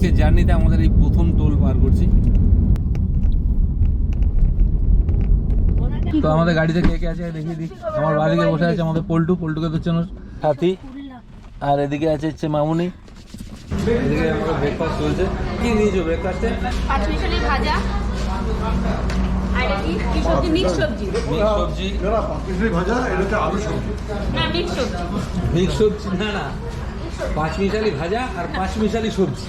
আজকে জার্নিতে আমাদের এই প্রথম টোল পার করছি। তো আমাদের গাড়িতে কে কে আছে দেখিয়ে দিই। আমার বাড়িতে বসে আছে আমাদের পল্টুকে তো চেনো, সাথী। আর এদিকে আছে হচ্ছে মামুনি। এদিকে আমাদের ব্রেকফাস্ট চলছে। কি নিয়েছো ব্রেকফাস্টে? পাঁচমিশালি ভাজা আর কি সবজি, মিক্স সবজি। মিক্স সবজি পাঁচমিশালি ভাজা, এটাতে আলু সবজি। না মিক্স সবজি। মিক্স সবজি না পাঁচমিশালি ভাজা আর পাঁচমিশালি সবজি।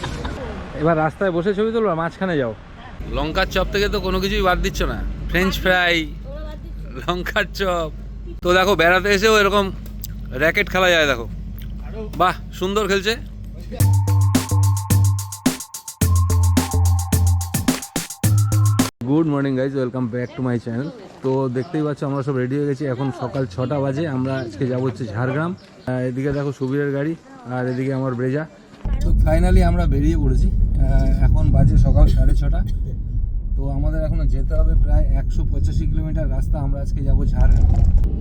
এবার রাস্তায় বসে ছবি তুলবো, মাঝখানে যাও। লঙ্কার চপ থেকে তো কোনো কিছুই বাদ দিচ্ছ না। ফ্রেঞ্চ ফ্রাই, লঙ্কার চপ। তো দেখো বেড়াতে এসেও এরকম র্যাকেট খেলা যায়, দেখো বাহ সুন্দর খেলছে। Good morning guys, welcome back to my channel. তো দেখতেই পাচ্ছ আমরা সব রেডি হয়ে গেছি। এখন সকাল 6টা বাজে। আমরা আজকে যাবো হচ্ছে ঝাড়গ্রাম। এদিকে দেখো সুবীরের গাড়ি আর এদিকে আমার ব্রেজা। তো ফাইনালি আমরা বেরিয়ে পড়েছি। এখন বাজে সকাল 6:30। তো আমাদের এখনো যেতে হবে প্রায় 185 কিলোমিটার রাস্তা। আমরা আজকে যাবো ঝাড়গ্রাম।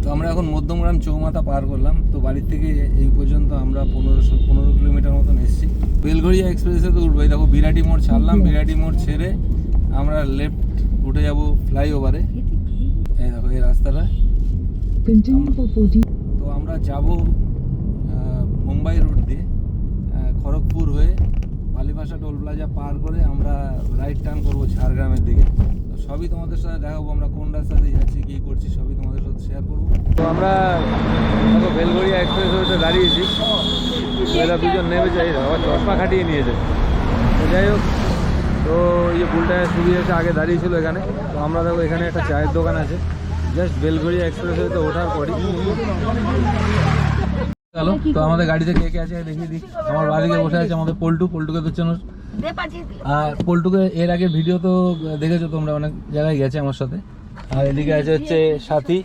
তো আমরা এখন মধ্যমগ্রাম চৌমাথা পার করলাম। তো বাড়ির থেকে এই পর্যন্ত আমরা 15 কিলোমিটার মতন এসেছি। বেলঘড়িয়া এক্সপ্রেসে তো উঠবো। দেখো বিরাটি মোড় ছাড়লাম, বিরাটি মোড় ছেড়ে আমরা লেফট উঠে যাব ফ্লাইওভারে। এই দেখো এই রাস্তাটা। তো আমরা যাব মুম্বাই রোড দিয়ে খড়গপুর হয়ে বালিভাষা টোল প্লাজা পার করে আমরা রাইট টার্ন করবো ঝাড়গ্রামের দিকে। তো সবই তোমাদের সাথে দেখাবো, আমরা কোন রাস্তা দিয়ে যাচ্ছি, কী করছি সবই তোমাদের সাথে শেয়ার করবো। তো আমরা দেখো বেলঘড়িয়া এক্সপ্রেস ওয়েতে দাঁড়িয়েছি। এরা দুজন নেমেছে, আবার চশমা খাটিয়ে নিয়েছে। তো যাই হোক, তো এই পুলটায় সুবিধা এসে আগে দাঁড়িয়েছিল এখানে। তো আমরা দেখো এখানে একটা চায়ের দোকান আছে জাস্ট বেলঘড়িয়া এক্সপ্রেস ওয়েতে ওঠার পরই। চলো, তো আমাদের গাড়িতে কে কে আছে দেখিয়ে দিই। আমার বাড়িতে বসে আছে আমাদের পল্টুকে তো চেনো। আর পল্টুকে এর আগে ভিডিও তো দেখেছো তোমরা, অনেক জায়গায় গেছে আমার সাথে। আর এদিকে আছে হচ্ছে সাথী,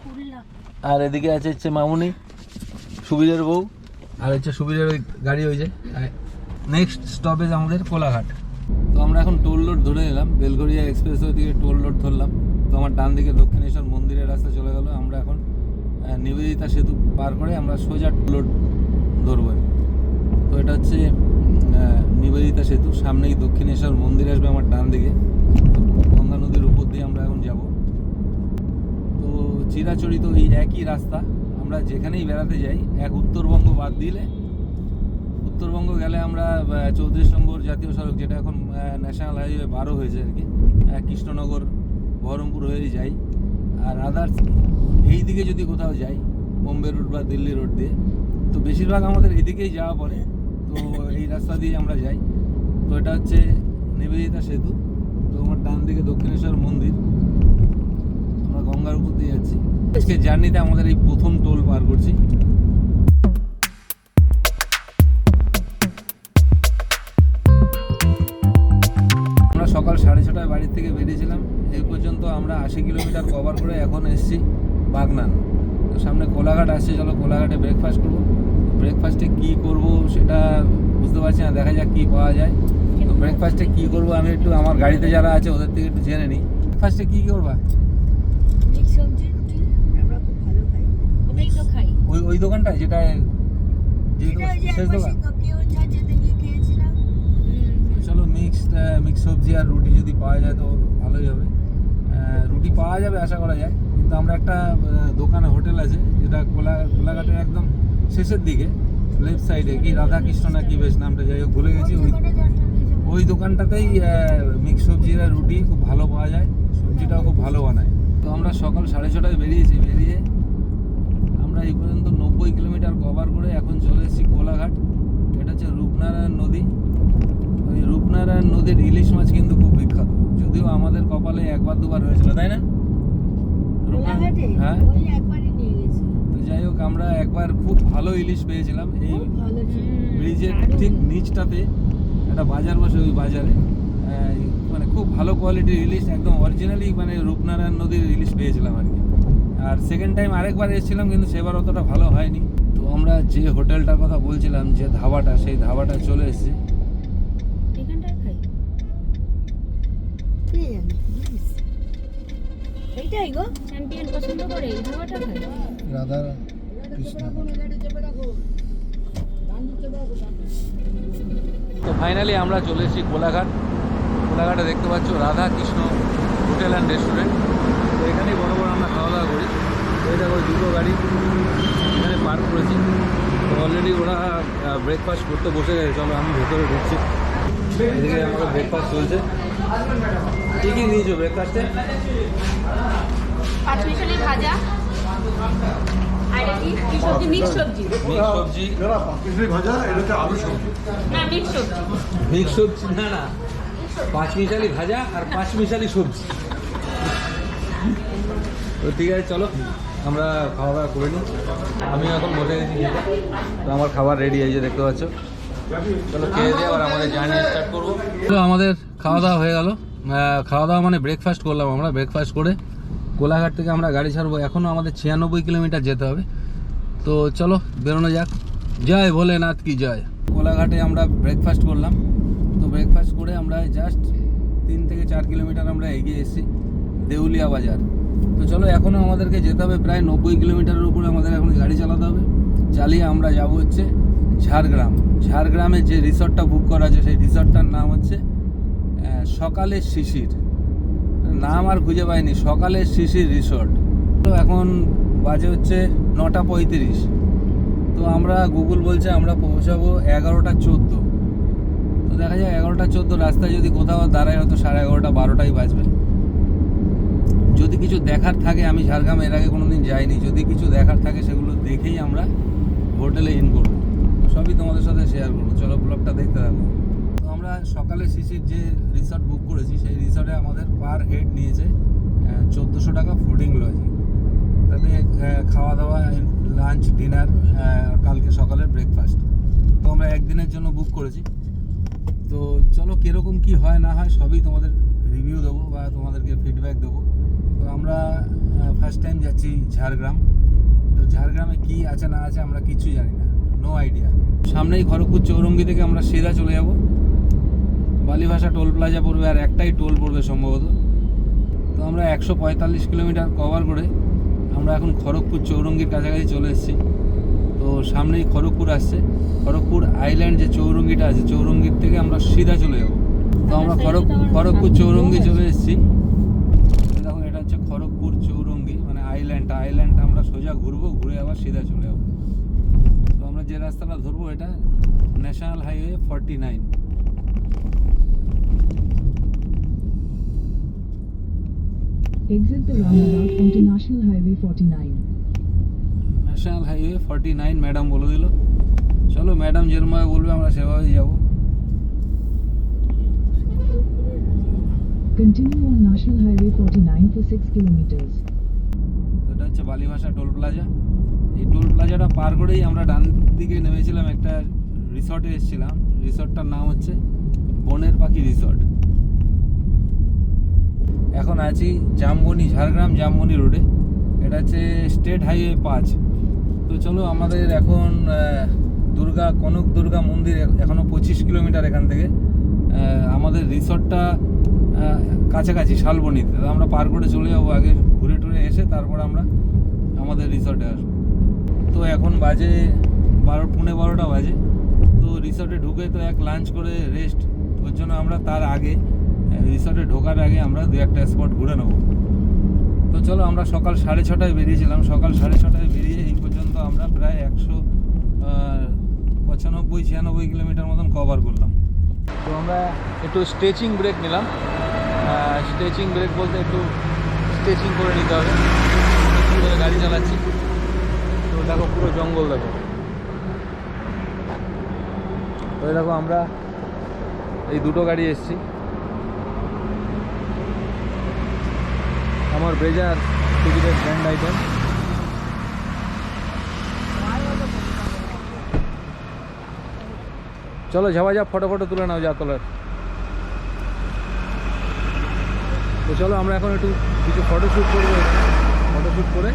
আর এদিকে আছে হচ্ছে মামুনি, সুবীরের বউ। আর হচ্ছে সুবীরের ওই গাড়ি হয়েছে। নেক্সট স্টপেজ আমাদের কোলাঘাট। তো আমরা এখন টোল রোড ধরে নিলাম, বেলঘড়িয়া এক্সপ্রেসওয়ে দিকে টোল রোড ধরলাম। তো আমার ডান দিকে দক্ষিণেশ্বর মন্দিরের রাস্তা চলে গেল। আমরা এখন নিবেদিতা সেতু পার করে আমরা সোজা টোল রোড ধরবো। তো এটা হচ্ছে নিবেদিতা সেতু, সামনেই দক্ষিণেশ্বর মন্দির আসবে আমার ডান দিকে। গঙ্গা নদীর উপর দিয়ে আমরা এখন যাব। তো চিরাচরিত এই একই রাস্তা, আমরা যেখানেই বেড়াতে যাই, এক উত্তরবঙ্গ বাদ দিলে, উত্তরবঙ্গ গেলে আমরা 34 নম্বর জাতীয় সড়ক, যেটা এখন ন্যাশনাল হাইওয়ে 12 হয়েছে আর কি, কৃষ্ণনগর বহরমপুর হয়েই যাই। আর আদার্স এই দিকে যদি কোথাও যাই, বোম্বে রোড বা দিল্লি রোড দিয়ে, তো বেশিরভাগ আমাদের এদিকেই যাওয়া পড়ে। তো এই রাস্তা দিয়ে আমরা যাই। তো এটা হচ্ছে নিবেদিতা সেতু। তো আমার ডান দিকে দক্ষিণেশ্বর মন্দির। আমরা গঙ্গার উপর দিয়ে যাচ্ছি। আজকে জার্নিতে আমাদের এই প্রথম টোল পার করছি। আমরা সকাল 6:30 বাড়ির থেকে বেরিয়েছিলাম। এই পর্যন্ত আমরা 80 কিলোমিটার কভার করে এখন এসেছি বাগনান। তো সামনে কোলাঘাট আসছে, চলো কোলাঘাটে ব্রেকফাস্ট করবো। ব্রেকফাস্টে কী করব সেটা বুঝতে পারছি না, দেখা যাক কী পাওয়া যায়। তো ব্রেকফাস্টে কী করবো আমি একটু আমার গাড়িতে যারা আছে ওদের থেকে একটু জেনে নিই। ব্রেকফাস্টে কী করবা? মিক্স সবজি, রুটি। আমরা খুব ভালো খাই, ওটাই তো খাই। ওই দোকানটায় যেটা শেষ দোকান। চলো মিক্স সবজি আর রুটি যদি পাওয়া যায় তো ভালোই হবে। রুটি পাওয়া যাবে আশা করা যায়। কিন্তু আমরা একটা দোকানে হোটেল আছে যেটা কোলাঘাটের একদম শেষের দিকে লেফট সাইডে, কি রাধাকৃষ্ণ না কি বেশ নামটা, যাই হোক ভুলে গেছি। ওই দোকানটাতেই মিক্স সবজি আর রুটি খুব ভালো পাওয়া যায়, সবজিটাও খুব ভালো বানায়। তো আমরা সকাল 6:30 বেরিয়েছি। বেরিয়ে আমরা এই পর্যন্ত 90 কিলোমিটার কভার করে এখন চলে এসেছি কোলাঘাট। এটা হচ্ছে রূপনারায়ণ নদী। ওই রূপনারায়ণ নদীর ইলিশ মাছ কিন্তু খুব বিখ্যাত, যদিও আমাদের কপালে একবার দুবার হয়েছিল, তাই না? হ্যাঁ, তো যাই হোক আমরা একবার খুব ভালো ইলিশ পেয়েছিলাম। এই ব্রিজের ঠিক নিচটাতে একটা বাজার বসে, ওই বাজারে মানে খুব ভালো কোয়ালিটির ইলিশ, একদম অরিজিনালি মানে রূপনারায়ণ নদীর ইলিশ পেয়েছিলাম আর কি। আর সেকেন্ড টাইম আরেকবার এসেছিলাম, কিন্তু সেবার অতটা ভালো হয়নি। তো আমরা যে হোটেলটার কথা বলছিলাম, যে ধাবাটা, সেই ধাবাটা চলে এসেছি। এইটাই গো চ্যাম্পিয়ন পছন্দ করে এই ধাবাটা খাই। রাধা কৃষ্ণ। তো ফাইনালি আমরা চলে এসেছি কোলাঘাট। কোলাঘাটে দেখতে পাচ্ছ Radha Krishna hotel and restaurant. তো এখানেই বড় আমরা খাওয়া দাওয়া করি। তো এটা করে দুটো গাড়ি এখানে পার্ক করেছি। তো অলরেডি ওরা ব্রেকফাস্ট করতে বসে গেছে। চলো আমি ভেতরে ঢুকছি। এদিকে আমাদের ব্রেকফাস্ট চলছে। কী কী নিয়েছো ব্রেকফাস্টে? পাঁচমিশালি ভাজা আর কি কি সবজি, মিক্স সবজি। মিক্স সবজি পাঁচমিশালি ভাজা, এটাতে আলু সবজি। না, মিক্স সবজি। মিক্স সবজি না পাঁচমিশালি ভাজা আর পাঁচমিশালি সবজি। তো ঠিক আছে, চলো আমরা খাওয়া দাওয়া করে নিই। আমি এখন বসে গেছি খেতে। তো আমার খাবার রেডি হয়েছে দেখতে পাচ্ছ। চলো খেয়ে দিয়ে আবার আমাদের জার্নি স্টার্ট করবো। তো আমাদের খাওয়া দাওয়া হয়ে গেল। খাওয়া দাওয়া মানে ব্রেকফাস্ট করলাম আমরা। ব্রেকফাস্ট করে কোলাঘাট থেকে আমরা গাড়ি ছাড়বো। এখনও আমাদের 96 কিলোমিটার যেতে হবে। তো চলো বেরোনো যাক। জয় ভোলেনাথ কি জয়। কোলাঘাটে আমরা ব্রেকফাস্ট করলাম। তো ব্রেকফাস্ট করে আমরা জাস্ট 3 থেকে 4 কিলোমিটার আমরা এগিয়ে এসেছি দেউলিয়া বাজার। তো চলো এখনও আমাদেরকে যেতে হবে প্রায় 90 কিলোমিটারের উপরে আমাদের এখন গাড়ি চালাতে হবে। চালিয়ে আমরা যাব হচ্ছে ঝাড়গ্রাম। ঝাড়গ্রামে যে রিসর্টটা বুক করা আছে সেই রিসর্টটার নাম হচ্ছে সকালের শিশির। নাম আর খুঁজে পাইনি, সকালের শিশির রিসর্ট। তো এখন বাজে হচ্ছে 9:35। তো আমরা গুগল বলছে আমরা পৌঁছাবো 11:14। তো দেখা যায় 11:14 রাস্তায় যদি কোথাও দাঁড়ায় হয়তো 11:30 12টাই বাজবে। যদি কিছু দেখার থাকে, আমি ঝাড়গ্রাম এর আগে কোনোদিন যাইনি, যদি কিছু দেখার থাকে সেগুলো দেখেই আমরা হোটেলে ইন করবো। সবই তোমাদের সাথে শেয়ার করবো। চলো ব্লগটা দেখতে থাকবো। তো আমরা সকালে শিশির যে রিসর্ট বুক করেছি সেই রিসর্টে আমাদের পার হেড নিয়েছে 1400 টাকা ফুডিং লজিং। তাতে খাওয়া দাওয়া, লাঞ্চ, ডিনার, কালকে সকালের ব্রেকফাস্ট। তো আমরা একদিনের জন্য বুক করেছি। তো চলো কীরকম কী হয় না হয় সবই তোমাদের রিভিউ দেবো বা তোমাদেরকে ফিডব্যাক দেবো। তো আমরা ফার্স্ট টাইম যাচ্ছি ঝাড়গ্রাম। তো ঝাড়গ্রামে কী আছে না আছে আমরা কিচ্ছু জানি না, নো আইডিয়া। সামনেই খড়গপুর চৌরঙ্গি থেকে আমরা সিধা চলে যাব। বালিভাষা টোল প্লাজা পড়বে, আর একটাই টোল পড়বে সম্ভবত। তো আমরা 145 কিলোমিটার কভার করে আমরা এখন খড়গপুর চৌরঙ্গির কাছাকাছি চলে এসেছি। তো সামনেই খড়গপুর আসছে। খড়গপুর আইল্যান্ড যে চৌরঙ্গিটা আছে, চৌরঙ্গির থেকে আমরা সিধা চলে যাব। তো আমরা খড়গপুর চৌরঙ্গি চলে এসেছি। দেখুন এটা হচ্ছে খড়গপুর চৌরঙ্গি, মানে আইল্যান্ড আমরা সোজা ঘুরবো, ঘুরে আবার সিধা চলে যাবো। তো আমরা যে রাস্তাটা ধরবো এটা national highway 49। Exit the roundabout onto National Highway 49. National highway 49 madam বলে দিল। চলো ম্যাডাম যেরমভাবে বলবে আমরা সেভাবেই যাবো। Continue on National Highway 49 for 6 kilometers. এটা হচ্ছে বালিভাষা টোল প্লাজা। এই টোল প্লাজাটা পার করেই আমরা ডান দিকে নেমেছিলাম, একটা রিসর্টে এসেছিলাম। রিসর্টটার নাম হচ্ছে বনের পাখি রিসর্ট। এখন আছি জামবনি, ঝাড়গ্রাম জামবনি রোডে। এটা হচ্ছে স্টেট হাইওয়ে 5। তো চলো আমাদের এখন কনক দুর্গা মন্দির এখনও 25 কিলোমিটার এখান থেকে। আমাদের রিসর্টটা কাছাকাছি শালবনিতে। আমরা পার করে চলে যাবো, আগে ঘুরে টুরে এসে তারপর আমরা আমাদের রিসর্টে আসবো। তো এখন বাজে 12:15 বাজে। তো রিসর্টে ঢুকে তো এক লাঞ্চ করে রেস্ট, ওর জন্য আমরা তার আগে রিসর্টে ঢোকার আগে আমরা 2-1টা স্পট ঘুরে নেবো। তো চলো আমরা সকাল 6:30টায় বেরিয়েছিলাম। সকাল 6:30টায় বেরিয়ে এই পর্যন্ত আমরা প্রায় 195-96 কিলোমিটার মতন কভার করলাম। তো আমরা একটু স্ট্রেচিং ব্রেক নিলাম। স্ট্রেচিং ব্রেক বলতে একটু স্ট্রেচিং করে নিতে হবে। কীভাবে গাড়ি চালাচ্ছি তো দেখো, পুরো জঙ্গল দেখো। তো দেখো আমরা এই দুটো গাড়ি এসেছি। আমার ব্রেজার টিকিটের ব্র্যান্ড আইটেম। চলো যাওয়া যাক, ফটো তুলে নাও যা তোলার। তো চলো আমরা এখন একটু কিছু ফটোশ্যুট করবো। ফটোশ্যুট করে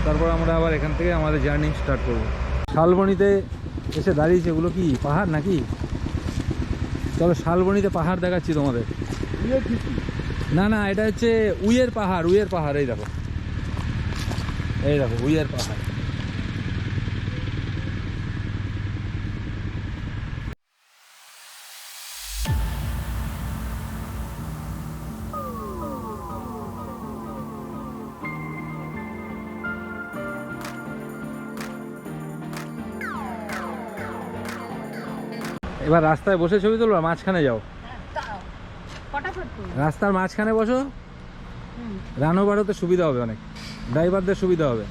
তারপর আমরা আবার এখান থেকে আমাদের জার্নি স্টার্ট করবো। শালবনিতে এসে দাঁড়িয়েছে, এগুলো কি পাহাড় নাকি? চলো শালবনিতে পাহাড় দেখাচ্ছি তোমাদের। না এটা হচ্ছে উইয়ের পাহাড়। এই দেখো উইয়ের পাহাড়। এবার রাস্তায় বসে ছবি তুলবা, মাঝখানে যাও, ফটাফট করো। রাস্তার মাঝখানে বসো, রানো বাড়োতে সুবিধা হবে, অনেক ড্রাইভারদের সুবিধা হবে।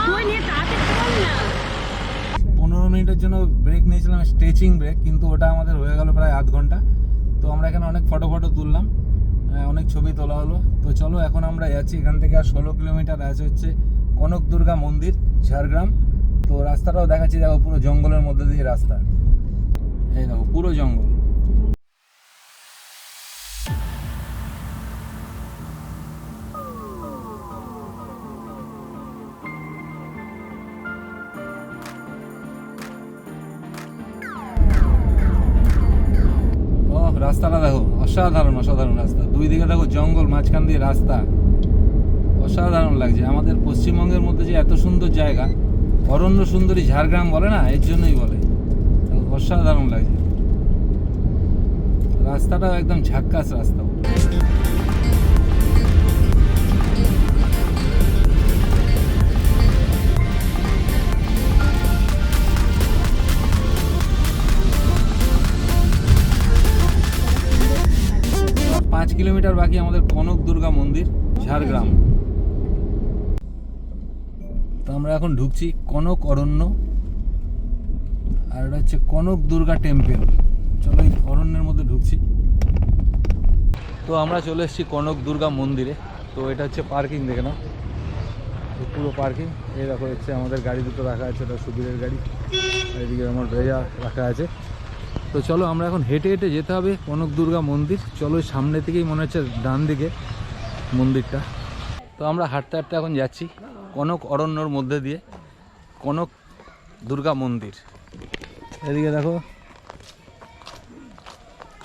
তুই নিয়ে তাড়াতাড়ি চল না। 15 মিনিটের জন্য ব্রেক নিয়েছিলাম, স্ট্রেচিং ব্রেক, কিন্তু ওটা আমাদের হয়ে গেল প্রায় আধ ঘন্টা। তো আমরা এখানে অনেক ফটো তুললাম, অনেক ছবি তোলা হলো। তো চলো এখন আমরা যাচ্ছি এখান থেকে, আর 16 কিলোমিটার আছে হচ্ছে কনক দুর্গা মন্দির, ঝাড়গ্রাম। তো রাস্তাটাও দেখাচ্ছি, দেখো পুরো জঙ্গলের মধ্যে দিয়ে রাস্তা, এই দেখো পুরো জঙ্গল। রাস্তাটা দেখো, অসাধারণ রাস্তা, দুই দিকে দেখো জঙ্গল, মাঝখান দিয়ে রাস্তা, অসাধারণ লাগছে। আমাদের পশ্চিমবঙ্গের মধ্যে যে এত সুন্দর জায়গা, অরণ্য সুন্দরী ঝাড়গ্রাম বলে না, এর জন্যই বলে। অসাধারণ লাগছে, রাস্তাটাও একদম ঝাক্কাস রাস্তা। 5 কিলোমিটার বাকি আমাদের কনক দুর্গা মন্দির, ঝাড়গ্রাম। তো আমরা এখন ঢুকছি কনক অরণ্য, আর এটা হচ্ছে কনক দুর্গা টেম্পল। চলো এই অরণ্যের মধ্যে ঢুকছি। তো আমরা চলে এসেছি কনক দুর্গা মন্দিরে। তো এটা হচ্ছে পার্কিং, দেখে নাও, পুরো পার্কিং। এই দেখো হচ্ছে আমাদের গাড়ি দুটো রাখা আছে, ওটা সুবীরের গাড়ি, এদিকে আমার ব্রেজা রাখা আছে। তো চলো আমরা এখন হেঁটে হেঁটে যেতে হবে কনক দুর্গা মন্দির। চলো সামনে থেকেই মনে হচ্ছে ডান দিকে মন্দিরটা। তো আমরা হাঁটতে হাঁটতে এখন যাচ্ছি কনক অরণ্যর মধ্যে দিয়ে কনক দুর্গা মন্দির। এদিকে দেখো,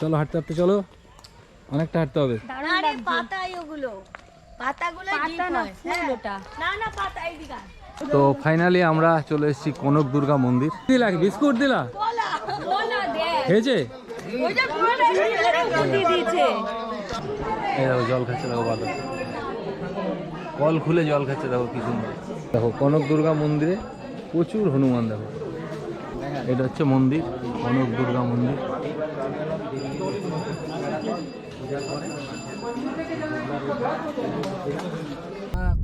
চলো হাঁটতে হাঁটতে, চলো অনেকটা হাঁটতে হবে। আরে পাতাই ওগুলো, পাতাগুলো পাতা না ফুল ওটা। না পাতা এইদিকে। তো ফাইনালি আমরা চলে এসেছি কনক দুর্গা মন্দির। দিলা বিস্কুট দিলা, ওলা দে খেয়েছে? ওই যে পুরোটা দিয়ে দিয়েছে। এই দেখো জল খাচ্ছে, দেখো বাবা কল খুলে জল খাচ্ছে, দেখো কি সুন্দর। দেখো কনক দুর্গা মন্দিরে প্রচুর হনুমান, দেখো এটা হচ্ছে মন্দির, কনক দুর্গা মন্দির।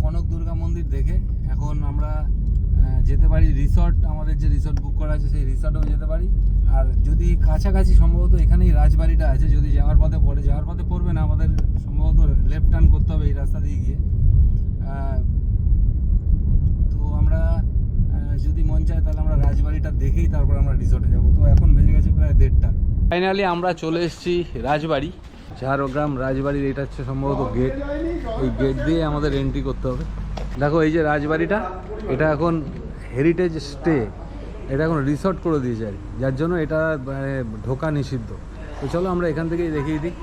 কনক দুর্গা মন্দির দেখে এখন আমরা যেতে পারি রিসর্ট, আমাদের যে রিসর্ট বুক করা আছে সেই রিসর্টেও যেতে পারি। আর যদি কাছাকাছি সম্ভবত এখানেই রাজবাড়িটা আছে, যদি যাওয়ার পথে পড়ে, যাওয়ার পথে পড়বে না, আমাদের সম্ভবত লেফট টার্ন করতে হবে এই রাস্তা দিয়ে গিয়ে। তো আমরা যদি মন চায় তাহলে আমরা রাজবাড়িটা দেখেই তারপর আমরা রিসর্টে যাবো। তো এখন বেজে গেছে প্রায় 1:30। ফাইনালি আমরা চলে এসেছি রাজবাড়ি, ঝাড়গ্রাম রাজবাড়ির। এটা হচ্ছে সম্ভবত গেট, এই গেট দিয়ে আমাদের এন্ট্রি করতে হবে। দেখো এই যে রাজবাড়িটা, এটা এখন হেরিটেজ স্টে, এটা এখন রিসর্ট করে দিয়েছে আর কি, যার জন্য এটা ঢোকা নিষিদ্ধ। তো চলো আমরা এখান থেকেই দেখিয়ে দিই।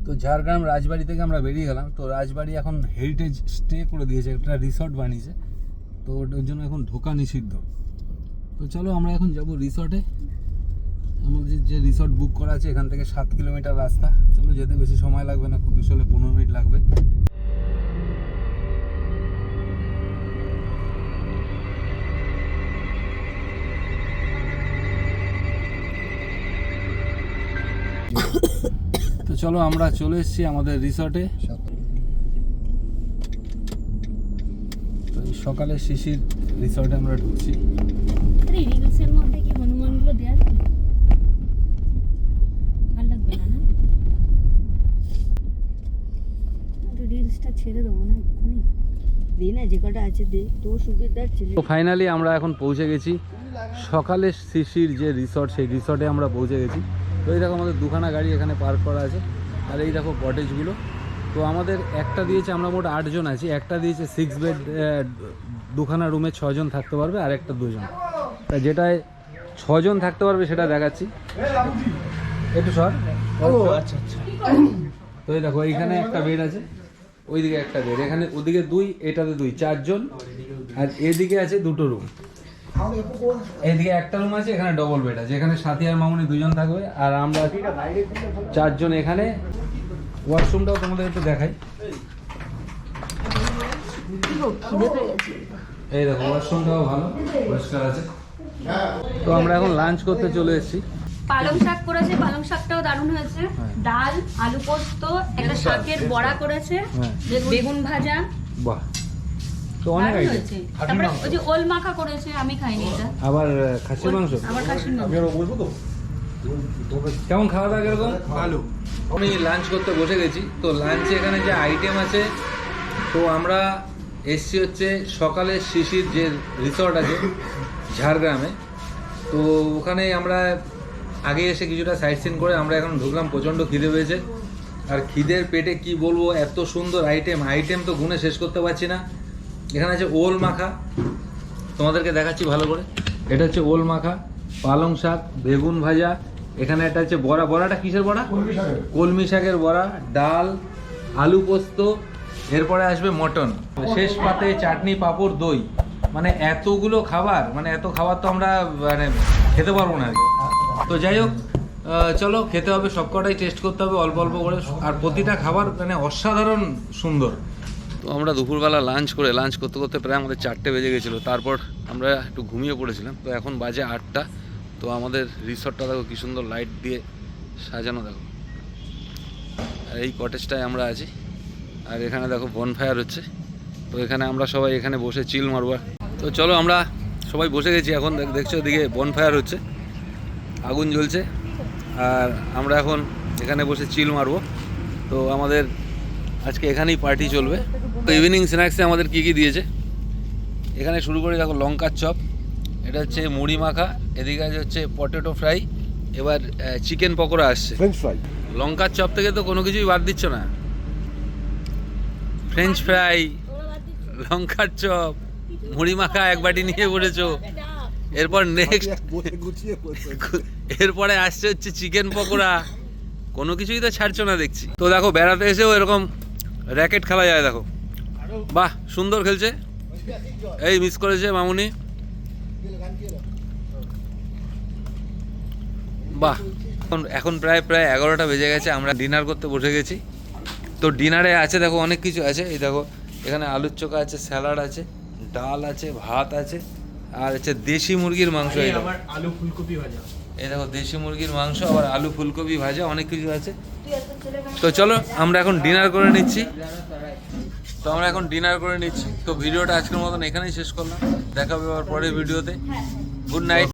তো ঝাড়গ্রাম রাজবাড়ি থেকে আমরা বেরিয়ে গেলাম। তো রাজবাড়ি এখন হেরিটেজ স্টে করে দিয়েছে, একটা রিসর্ট বানিয়েছে, তো ওটার জন্য এখন ঢোকা নিষিদ্ধ। তো চলো আমরা এখন যাব রিসর্টে। আমাদের যে রিসর্ট বুক করা আছে এখান থেকে 7 কিলোমিটার রাস্তা। চলো যেতে বেশি সময় লাগবে না, খুব বেশি হলে 15 মিনিট লাগবে। তো চলো আমরা চলে এসেছি আমাদের রিসর্টে। তো এই সকালে শিশির রিসর্টে আমরা ঢুকছি। আরে রিলসের মধ্যে কি হনুমানগুলো দেয়া যাবে? ভালো লাগবে না, না? তো রিলসটা ছেড়ে দেবো না এক্ষুনি। দে না, যে কটা আছে দে, তো সুবিধার ছিল। তো ফাইনালি আমরা এখন পৌঁছে গেছি সকালে শিশির যে রিসর্ট, সেই রিসর্টে আমরা পৌঁছে গেছি। তো এই দেখো আমাদের দুখানা গাড়ি এখানে পার্ক করা আছে, আর এই দেখো কটেজগুলো। তো আমাদের একটা দিয়েছে, আমরা মোট 8 জন আছি, একটা দিয়েছে 6 বেড, দুখানা রুমে 6 জন থাকতে পারবে, আর একটা 2 জন। তা যেটায় 6 জন থাকতে পারবে সেটা দেখাচ্ছি একটু সর। ও আচ্ছা আচ্ছা। তো এই দেখো এইখানে একটা বেড আছে, ওইদিকে একটা বেড, এখানে ওদিকে 2, এটাতে 2, 4 জন। আর এদিকে আছে 2টো রুম, এইদিকে একটা রুম আছে, এখানে ডবল বেড আছে, এখানে সাথী আর মামুনি 2 জন থাকবে, আর আমরা 4 জন এখানে। ওয়াশরুমটাও তোমাদের একটু দেখাই। এই দেখো ওয়াশরুমটাও ভালো, পরিষ্কার আছে। তো আমরা এখন লাঞ্চ করতে চলে এসেছি। পালং শাক করেছে, পালং শাকটাও দারুণ হয়েছে। ডাল, আলু পোস্ত, একটা শাকের বড়া করেছে, হ্যাঁ। বেগুন ভাজা, বাহ, তো অনেক দারুণ আইটেম। হয়েছে। তারপরে ওই যে ওল মাখা করেছে, আমি খাইনি এটা। আবার খাসির মাংস, আমার খাসির মাংস। কেমন খাওয়া দাওয়া কিরকম? ভালো। আমি লাঞ্চ করতে বসে গেছি। তো লাঞ্চে এখানে যে আইটেম আছে, তো আমরা এসছি হচ্ছে সকালে শিশির যে রিসর্ট আছে ঝাড়গ্রামে, তো ওখানে আমরা আগে এসে কিছুটা সাইট সিন করে আমরা এখন ঢুকলাম। প্রচণ্ড খিদে পেয়েছে, আর খিদের পেটে কি বলবো, এত সুন্দর আইটেম তো গুণে শেষ করতে পারছি না। এখানে আছে ওল মাখা, তোমাদেরকে দেখাচ্ছি ভালো করে। এটা হচ্ছে ওল মাখা, পালং শাক, বেগুন ভাজা, এখানে একটা হচ্ছে বড়া। বড়াটা কিসের বড়া? কলমি শাকের বড়া, ডাল, আলু পোস্ত, এরপরে আসবে মটন, শেষ পাতে চাটনি, পাঁপড়, দই। মানে এতগুলো খাবার, মানে এত খাবার তো আমরা মানে খেতে পারবো না আর কি। তো যাই হোক, চলো খেতে হবে, সবকটাই টেস্ট করতে হবে অল্প অল্প করে, আর প্রতিটা খাবার মানে অসাধারণ সুন্দর। তো আমরা দুপুরবেলা লাঞ্চ করতে করতে প্রায় আমাদের 4টে বেজে গেছিলো। তারপর আমরা একটু ঘুমিয়ে পড়েছিলাম। তো এখন বাজে 8টা। তো আমাদের রিসর্টটা দেখো কী সুন্দর লাইট দিয়ে সাজানো, দেখো। আর এই কটেজটায় আমরা আছি, আর এখানে দেখো বনফায়ার হচ্ছে। তো এখানে আমরা সবাই এখানে বসে চিল মারবো। তো চলো, আমরা সবাই বসে গেছি এখন। দেখছো এদিকে বনফায়ার হচ্ছে, আগুন জ্বলছে, আর আমরা এখন এখানে বসে চিল মারবো। তো আমাদের আজকে এখানেই পার্টি চলবে। তো ইভিনিং স্ন্যাক্সে আমাদের কী কী দিয়েছে, এখানে শুরু করে দেখো লঙ্কার চপ, এটা হচ্ছে মুড়ি মাখা, এদিকে আছে হচ্ছে পটেটো ফ্রাই, এবার চিকেন পকোড়া আসছে। French fry. লঙ্কার চপ থেকে তো কোনো কিছুই বাদ দিচ্ছ না। ফ্রেঞ্চ ফ্রাই, লঙ্কার চপ, মুড়ি মাখা এক বাটি নিয়ে পড়েছো। এরপর নেক্সট, এরপরে আসছে হচ্ছে চিকেন পকোড়া। কোনো কিছুই তো ছাড়ছো না দেখছি। তো দেখো, বেড়াতে এসেও এরকম র্যাকেট খেলা যায়, দেখো। বাহ, সুন্দর খেলছে। এই মিস করেছে মামুনি। বাহ, এখন প্রায় 11টা বেজে গেছে। আমরা ডিনার করতে বসে গেছি। তো ডিনারে আছে দেখো অনেক কিছু আছে। এই দেখো, এখানে আলুর চোখা আছে, স্যালাড আছে, ডাল আছে, ভাত আছে, আর হচ্ছে দেশি মুরগির মাংস। এই দেখো, আলু ফুলকপি ভাজা। এই দেখো দেশি মুরগির মাংস, আবার আলু ফুলকপি ভাজা, অনেক কিছু আছে। তো চলো আমরা এখন ডিনার করে নিচ্ছি। তো ভিডিওটা আজকের মতন এখানেই শেষ করলাম। দেখা হবে আবার পরের ভিডিওতে। Good night.